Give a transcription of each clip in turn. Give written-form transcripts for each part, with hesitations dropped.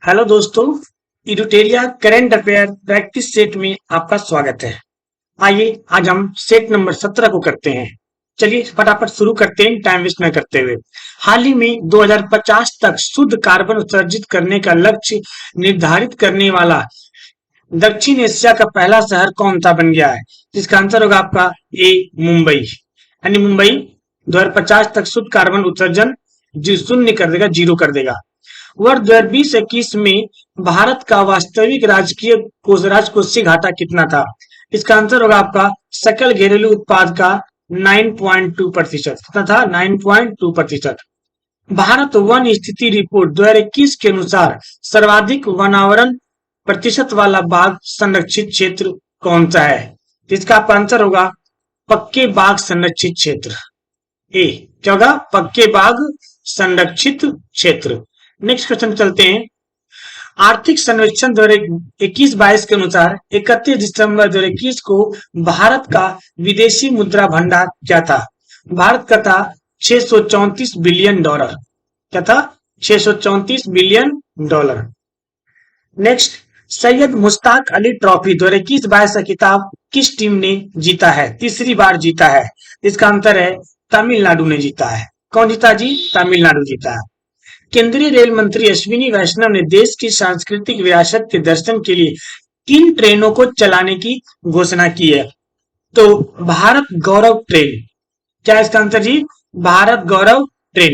Hello दोस्तों, इडुटेरिया current affair practice set में आपका स्वागत है। आइए आज हम सेट नंबर 17 को करते हैं। चलिए फटाफट शुरू करते हैं टाइम वेस्ट न करते हुए। हाल ही में 2050 तक शुद्ध कार्बन उत्सर्जित करने का लक्ष्य निर्धारित करने वाला दक्षिण एशिया का पहला शहर कौन सा बन गया है? जिसका आंसर होगा आपका ए, मुंबई। यानी मुंबई 2050 तक शुद्ध कार्बन उत्सर्जन शून्य कर देगा, जीरो कर देगा। वर्ष 2020-21 में भारत का वास्तविक राजकीय राजकोषीय घाटा कितना था? इसका आंसर होगा आपका सकल घरेलू उत्पाद का 9.2%। कितना था? 9.2%। भारत वन स्थिति रिपोर्ट 2021 के अनुसार सर्वाधिक वनावरण प्रतिशत वाला बाघ संरक्षित क्षेत्र कौन सा है? जिसका आपका आंसर होगा पक्के बाघ संरक्षित क्षेत्र। ए क्या होगा? पक्के बाघ संरक्षित क्षेत्र। नेक्स्ट क्वेश्चन चलते हैं। आर्थिक सर्वेक्षण 2021-22 के अनुसार 31 दिसंबर 2021 को भारत का विदेशी मुद्रा भंडार क्या था? भारत का था 634 बिलियन डॉलर। क्या था? 634 billion dollar. Next, Syed Mushtaq Ali trophy 2021-22 का खिताब किस टीम ने जीता है? तीसरी बार जीता है। इसका आंसर है तमिलनाडु ने जीता है। कौन जीता जी? तमिलनाडु जीता है। केंद्रीय रेल मंत्री अश्विनी वैष्णव ने देश की सांस्कृतिक विरासत के दर्शन के लिए किन ट्रेनों को चलाने की घोषणा की है? तो भारत गौरव ट्रेन। क्या इसका आंसर जी? भारत गौरव ट्रेन।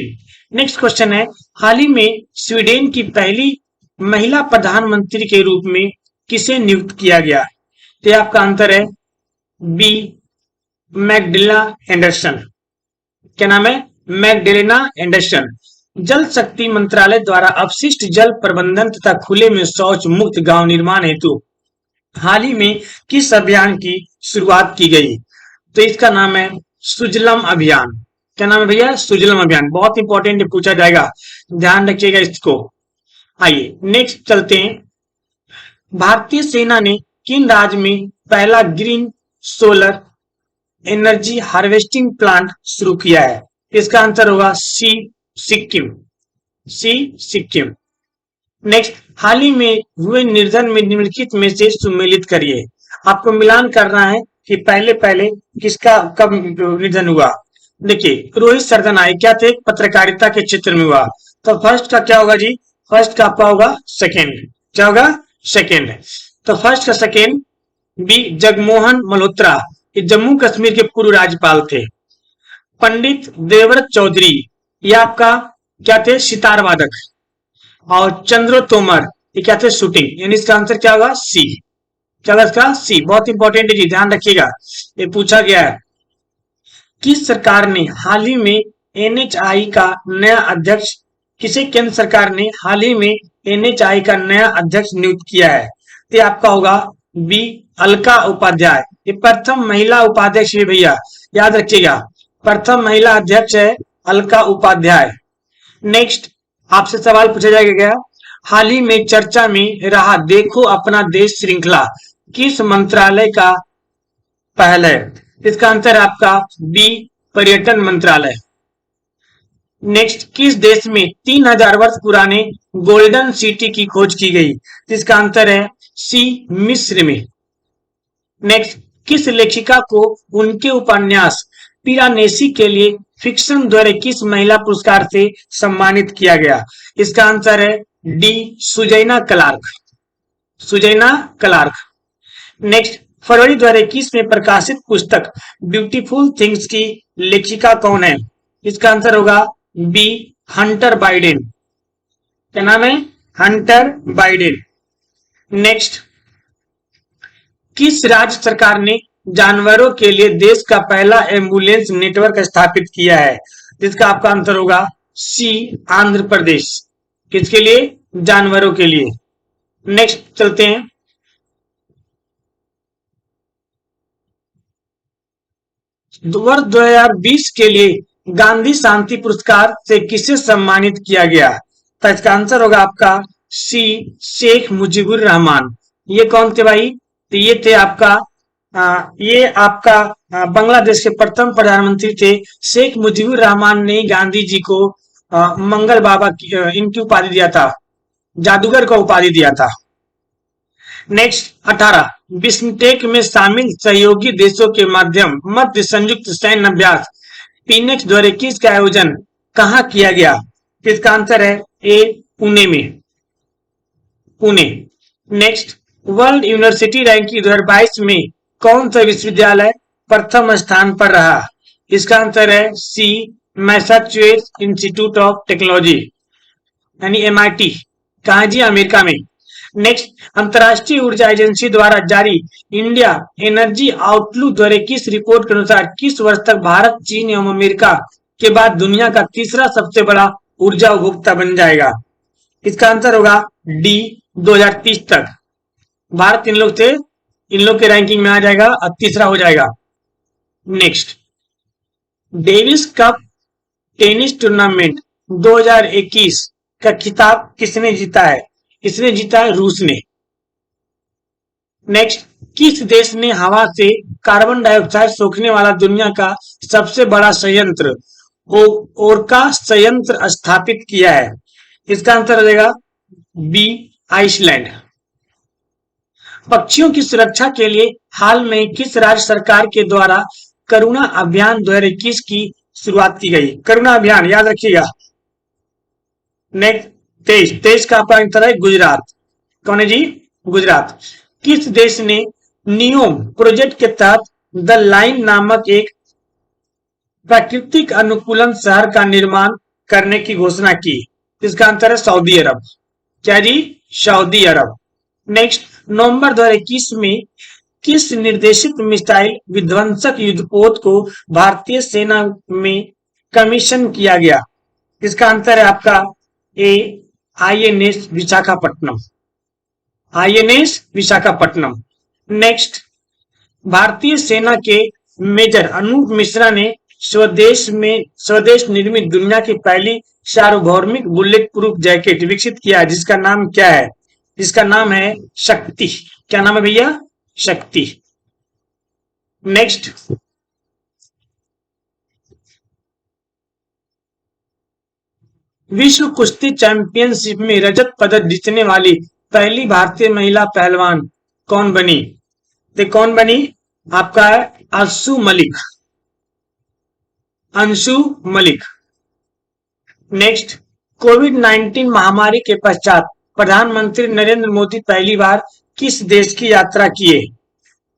नेक्स्ट क्वेश्चन है, हाल ही में स्वीडन की पहली महिला प्रधानमंत्री के रूप में किसे नियुक्त किया गया? तो आपका आंसर है बी, मैगडेलेना एंडरसन। क्या नाम है? Magdalena Anderson. जल शक्ति मंत्रालय द्वारा अपशिष्ट जल प्रबंधन तथा खुले में शौच मुक्त गांव निर्माण हेतु हाल ही में किस अभियान की शुरुआत की गई? तो इसका नाम है सुजलम अभियान। क्या नाम है भैया? सुजलम अभियान। बहुत इंपॉर्टेंट पूछा जाएगा, ध्यान रखिएगा इसको। आइए नेक्स्ट चलते हैं। भारतीय सेना ने किन राज्य में पहला green solar energy harvesting plant शुरू किया है? इसका आंसर होगा सी, सिक्किम। सी, सिक्किम। नेक्स्ट, हाल ही में हुए निर्धन में निम्नलिखित में से सुमेलित करिए। आपको मिलान करना है कि पहले पहले किसका कब निधन हुआ। देखिए, रोहित सरदनाई क्या थे? पत्रकारिता के क्षेत्र में हुआ। तो फर्स्ट का क्या होगा जी? फर्स्ट का आपका होगा सेकेंड। क्या होगा? सेकेंड। तो फर्स्ट का सेकेंड बी, जगमोहन मल्होत्रा, ये जम्मू कश्मीर के पूर्व राज्यपाल थे। पंडित देवव्रत चौधरी, ये आपका क्या थे? सितार वादक। और चंद्र तोमर, ये क्या थे? शूटिंग। यानी इसका आंसर क्या होगा? सी। क्या होगा इसका? सी। बहुत इंपॉर्टेंट है जी, ध्यान रखिएगा, ये पूछा गया है। किस सरकार ने हाल ही में एनएचआई का नया अध्यक्ष किसे केंद्र सरकार ने हाल ही में एनएचआई का नया अध्यक्ष नियुक्त किया है? तो आपका होगा बी, अलका उपाध्याय। ये प्रथम महिला उपाध्यक्ष है भैया, याद रखिएगा, प्रथम महिला अध्यक्ष है अलका उपाध्याय। नेक्स्ट, आपसे सवाल पूछा जाएगा, हाल ही में चर्चा में रहा देखो अपना देश श्रृंखला किस मंत्रालय का पहल है? इसका आंसर है आपका बी, पर्यटन मंत्रालय। नेक्स्ट, किस देश में 3000 वर्ष पुराने गोल्डन सिटी की खोज की गई? इसका आंसर है सी, मिस्र में। नेक्स्ट, किस लेखिका को उनके उपन्यास पिरानेसी के लिए फिक्शन 2021 महिला पुरस्कार से सम्मानित किया गया? इसका आंसर है डी, सुजैना क्लार्क। सुजैना क्लार्क। नेक्स्ट, फरवरी 2021 में प्रकाशित पुस्तक ब्यूटीफुल थिंग्स की लेखिका कौन है? इसका आंसर होगा बी, हंटर बाइडेन। क्या नाम है? Hunter Biden. नेक्स्ट, किस राज्य सरकार ने जानवरों के लिए देश का पहला एम्बुलेंस नेटवर्क स्थापित किया है? जिसका आपका आंसर होगा सी, आंध्र प्रदेश। किसके लिए? जानवरों के लिए। नेक्स्ट चलते हैं, वर्ष 2020 के लिए गांधी शांति पुरस्कार से किसे सम्मानित किया गया? तो इसका आंसर होगा आपका सी, शेख मुजीबुर रहमान। ये कौन थे भाई? तो ये थे आपका ये आपका बांग्लादेश के प्रथम प्रधानमंत्री थे। शेख मुजीबुर रहमान ने गांधी जी को मंगल बाबा की इनकी उपाधि दिया था, जादूगर का उपाधि दिया था। नेक्स्ट 18, बिस्मटेक में शामिल सहयोगी देशों के माध्यम मध्य संयुक्त सैन्य अभ्यास पीनेक्स द्वारा किसका आयोजन कहाँ किया गया? इसका आंसर है ए, पुणे में, Pune. Next, world university ranking 2022 में कौन सा विश्वविद्यालय प्रथम स्थान पर रहा? इसका आंसर है सी, मैसाचुसेट्स इंस्टीट्यूट ऑफ टेक्नोलॉजी यानी एमआईटी, कहा जी? अमेरिका में। नेक्स्ट, अंतरराष्ट्रीय ऊर्जा एजेंसी द्वारा जारी इंडिया एनर्जी आउटलुक द्वारा किस रिपोर्ट के अनुसार किस वर्ष तक भारत, चीन एवं अमेरिका के बाद दुनिया का तीसरा सबसे बड़ा ऊर्जा उपभोक्ता बन जाएगा? इसका आंसर होगा डी, 2030 तक भारत इन लोग के रैंकिंग में आ जाएगा और तीसरा हो जाएगा। Next, Davis cup tennis tournament 2021 का खिताब किसने जीता है? इसने जीता है रूस ने। नेक्स्ट, किस देश ने हवा से कार्बन डाइऑक्साइड सोखने वाला दुनिया का सबसे बड़ा संयंत्र ओरका संयंत्र स्थापित किया है? इसका आंसर हो जाएगा बी, आइसलैंड। पक्षियों की सुरक्षा के लिए हाल में किस राज्य सरकार के द्वारा करुणा अभियान 2021 की शुरुआत की गई? करुणा अभियान याद रखिएगा। नेक्स्ट, 23 का आपका आंसर है गुजरात। कौन है जी? गुजरात। किस देश ने नियोम प्रोजेक्ट के तहत द लाइन नामक एक प्राकृतिक अनुकूलन शहर का निर्माण करने की घोषणा की? इसका आंसर है सऊदी अरब। क्या जी? सऊदी अरब। नेक्स्ट, नवंबर 2021 में किस निर्देशित मिसाइल विध्वंसक युद्धपोत को भारतीय सेना में कमीशन किया गया? इसका आंसर है आपका A, INS Visakhapatnam, INS Visakhapatnam. Next, भारतीय सेना के मेजर अनूप मिश्रा ने स्वदेश निर्मित दुनिया की पहली सार्वभौमिक बुलेट प्रूफ जैकेट विकसित किया जिसका नाम क्या है? इसका नाम है शक्ति। क्या नाम है भैया? शक्ति। नेक्स्ट, विश्व कुश्ती चैंपियनशिप में रजत पदक जीतने वाली पहली भारतीय महिला पहलवान कौन बनी? तो कौन बनी? आपका है अंशु मलिक, अंशु मलिक। नेक्स्ट, कोविड-19 महामारी के पश्चात प्रधानमंत्री नरेंद्र मोदी पहली बार किस देश की यात्रा किए?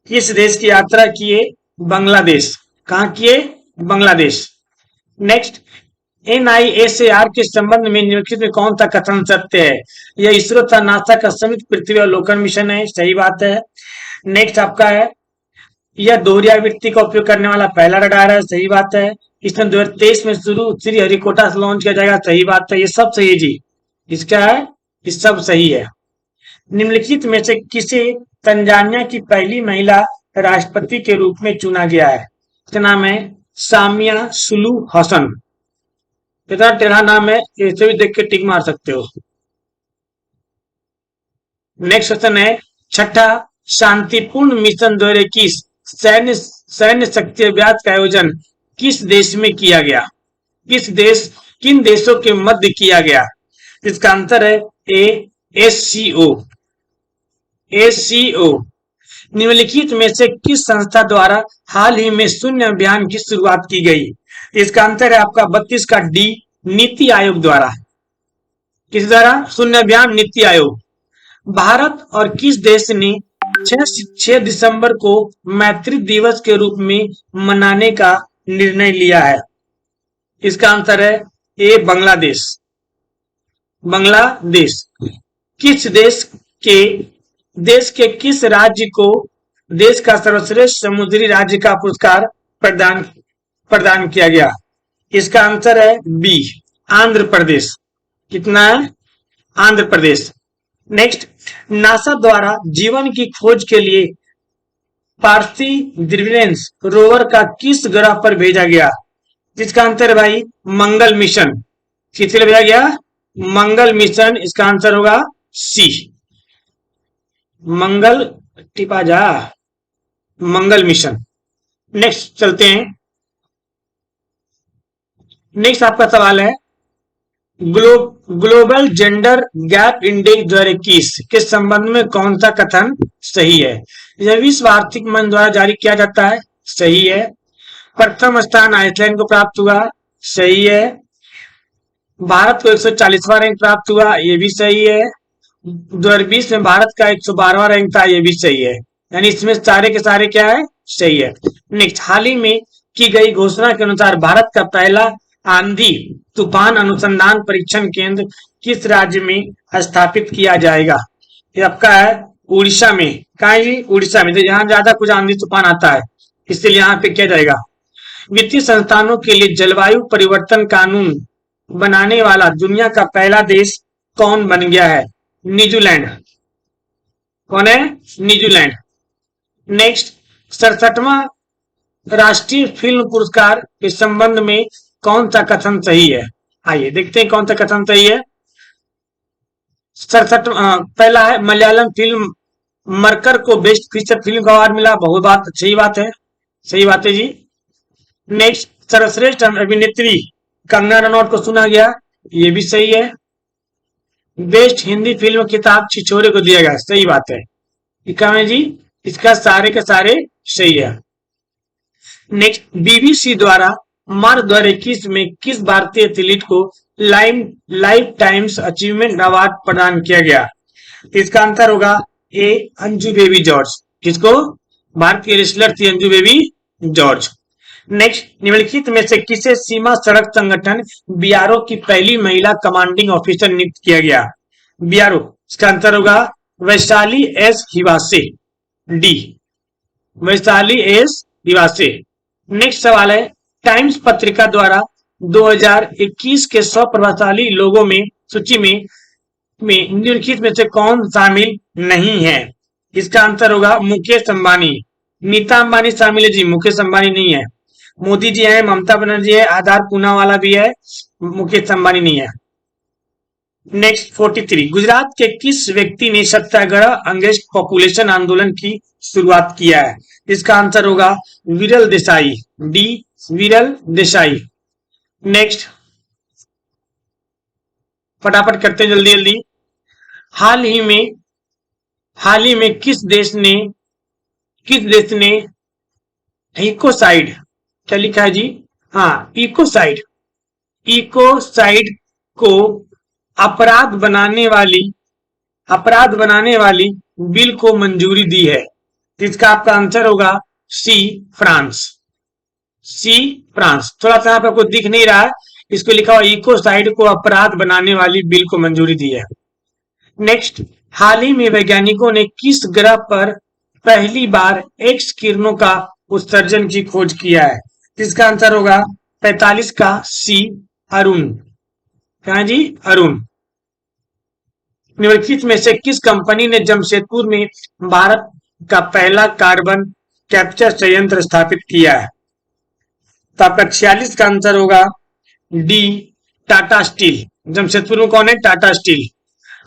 किस देश की यात्रा किए? बांग्लादेश। कहां किए? बांग्लादेश। नेक्स्ट, एनआईएसएआर के संबंध में निम्नलिखित में कौन सा कथन सत्य है? यह इसरो तथा नासा का संयुक्त पृथ्वी अवलोकन मिशन है, सही बात है। नेक्स्ट आपका है यह दोहरी आवृत्ति का उपयोग करने वाला पहला रडार है, सही बात है। इसमें 2023 में शुरू श्री हरिकोटा से लॉन्च किया जाएगा, सही बात है। ये सब सही है जी, इसका है ये सब सही है। निम्नलिखित में से किसे तंजानिया की पहली महिला राष्ट्रपति के रूप में चुना गया है? इसका नाम है सामिया सुलू हसन। इतना टेढ़ा नाम है, इसे भी देख के टिक मार सकते हो। नेक्स्ट क्वेश्चन है छठा, शांतिपूर्ण मिशन 2021 सैन्य शक्ति अभ्यास का आयोजन किस देश में किया गया? किन देशों के मध्य किया गया? इसका आंसर है ए, एससीओ, एससीओ। निम्नलिखित में से किस संस्था द्वारा हाल ही में शून्य अभियान की शुरुआत की गई? इसका आंसर है आपका 32 का डी, नीति आयोग द्वारा। किस द्वारा? शून्य अभियान, नीति आयोग। भारत और किस देश ने 6 दिसंबर को मैत्री दिवस के रूप में मनाने का निर्णय लिया है? इसका आंसर है ए, बांग्लादेश, बांग्लादेश। किस देश के किस राज्य को देश का सर्वश्रेष्ठ समुद्री राज्य का पुरस्कार प्रदान किया गया? इसका आंसर है बी, आंध्र प्रदेश। कितना है? आंध्र प्रदेश। नेक्स्ट, नासा द्वारा जीवन की खोज के लिए पार्सिवरेंस रोवर का किस ग्रह पर भेजा गया? जिसका आंसर है भाई मंगल मिशन। किस लिए भेजा गया? मंगल मिशन। इसका आंसर होगा सी, मंगल टिपा जा, मंगल मिशन। नेक्स्ट चलते हैं। नेक्स्ट आपका सवाल है glo global gender gap index 2021 के संबंध में कौन सा कथन सही है? यह विश्व आर्थिक मंच द्वारा जारी किया जाता है, सही है। प्रथम स्थान आइसलैंड को प्राप्त हुआ, सही है। भारत को 140वां रैंक प्राप्त हुआ, ये भी सही है। 2020 में भारत का 112वां रैंक था, ये भी सही है। यानी इसमें सारे के सारे क्या है, सही है। नेक्स्ट, हाल ही में की गई घोषणा के अनुसार भारत का पहला आंधी तूफान अनुसंधान परीक्षण केंद्र किस राज्य में स्थापित किया जाएगा? ये आपका है उड़ीसा में। कहा है जी? उड़ीसा में। तो यहाँ ज्यादा कुछ आंधी तूफान आता है, इसलिए यहाँ पे किया जाएगा। वित्तीय संस्थानों के लिए जलवायु परिवर्तन कानून बनाने वाला दुनिया का पहला देश कौन बन गया है? न्यूजीलैंड। कौन है? न्यूजीलैंड। नेक्स्ट, 67वां राष्ट्रीय फिल्म पुरस्कार के संबंध में कौन सा कथन सही है? आइए देखते हैं कौन सा कथन सही है। 67 पहला है मलयालम फिल्म मरकर को बेस्ट फीचर फिल्म का अवार्ड मिला, बहुत बात सही बात है, सही बात है जी। नेक्स्ट, सर्वश्रेष्ठ अभिनेत्री कंगना रनौत को सुना गया, ये भी सही है। बेस्ट हिंदी फिल्म किताब छिछोरे को दिया गया, सही बात है। क्या है जी? इसका सारे के सारे सही है। नेक्स्ट, बीबीसी द्वारा मार्च 2021 में किस भारतीय एथलीट को लाइफ टाइम्स अचीवमेंट अवार्ड प्रदान किया गया? इसका आंसर होगा ए, अंजू बेबी जॉर्ज। किसको? भारत की रेसलर थी अंजू बेबी जॉर्ज। नेक्स्ट, निम्नलिखित में से किसे सीमा सड़क संगठन बीआरओ की पहली महिला कमांडिंग ऑफिसर नियुक्त किया गया? बीआरओ, इसका आंसर होगा Vaishali S Hiwase, D, Vaishali S Hiwase. Next सवाल है, टाइम्स पत्रिका द्वारा 2021 के 100 प्रभावशाली लोगों में सूची में निम्नलिखित में से कौन शामिल नहीं है? इसका आंसर होगा मुकेश अंबानी। नीता अंबानी शामिल है जी, मुकेश अंबानी नहीं है। मोदी जी है, ममता बनर्जी है, आधार पूनावाला भी है, मुकेश अंबानी नहीं है। नेक्स्ट 43, गुजरात के किस व्यक्ति ने सत्याग्रह अगेंस्ट पॉपुलेशन आंदोलन की शुरुआत किया है? इसका आंसर होगा विरल देसाई, डी, विरल देसाई। नेक्स्ट, फटाफट करते हैं जल्दी जल्दी। हाल ही में किस देश ने इकोसाइड, क्या लिखा है जी? हाँ, इकोसाइड को अपराध बनाने वाली बिल को मंजूरी दी है। इसका आपका आंसर होगा सी, फ्रांस। सी, फ्रांस। थोड़ा सा यहाँ पे आपको दिख नहीं रहा है, इसको लिखा हुआ इकोसाइड को अपराध बनाने वाली बिल को मंजूरी दी है। नेक्स्ट, हाल ही में वैज्ञानिकों ने किस ग्रह पर पहली बार एक्स किरणों का उत्सर्जन की खोज किया है? इसका आंसर होगा 45 का सी, अरुण। कहा जी? अरुण। निम्नलिखित में से किस कंपनी ने जमशेदपुर में भारत का पहला कार्बन कैप्चर संयंत्र स्थापित किया है? तो आपका 46 का आंसर होगा डी, टाटा स्टील। जमशेदपुर में कौन है? टाटा स्टील।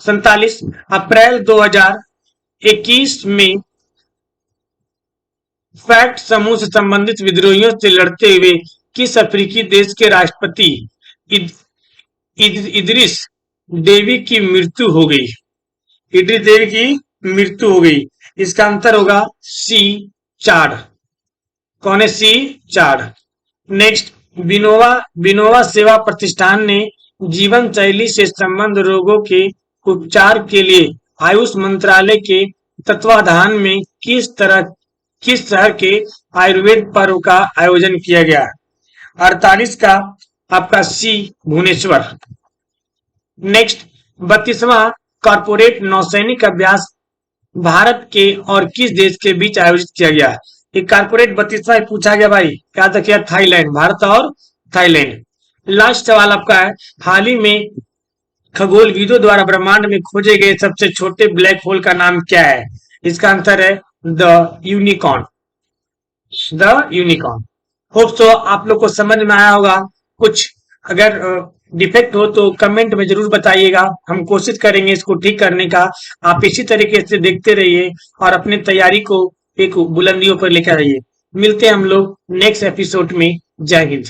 47, अप्रैल 2021 में फैक्ट समूह से संबंधित विद्रोहियों से लड़ते हुए किस अफ्रीकी देश के राष्ट्रपति इदरिस देवी की मृत्यु हो गई? इदरिस देवी की मृत्यु हो गई। इसका आंसर होगा सी, चाड। कौन है? सी, चाड। नेक्स्ट, विनोवा सेवा प्रतिष्ठान ने जीवन शैली से संबंध रोगों के उपचार के लिए आयुष मंत्रालय के तत्वाधान में किस शहर के आयुर्वेद पर्व का आयोजन किया गया? 48 का आपका सी, भुवनेश्वर। नेक्स्ट, 32वां कॉर्पोरेट नौसैनिक अभ्यास भारत के और किस देश के बीच आयोजित किया गया? ये कॉर्पोरेट 32वां पूछा गया भाई, क्या था? क्या? थाईलैंड, भारत और थाईलैंड। लास्ट सवाल आपका है, हाल ही में खगोलविदों द्वारा ब्रह्मांड में खोजे गए सबसे छोटे ब्लैक होल का नाम क्या है? इसका आंसर है the unicorn. The unicorn. Hope so आप लोग को समझ में आया होगा। कुछ अगर डिफेक्ट हो तो कमेंट में जरूर बताइएगा, हम कोशिश करेंगे इसको ठीक करने का। आप इसी तरीके से देखते रहिए और अपनी तैयारी को एक बुलंदियों पर लेकर आइए। मिलते हैं हम लोग नेक्स्ट एपिसोड में। जय हिंद।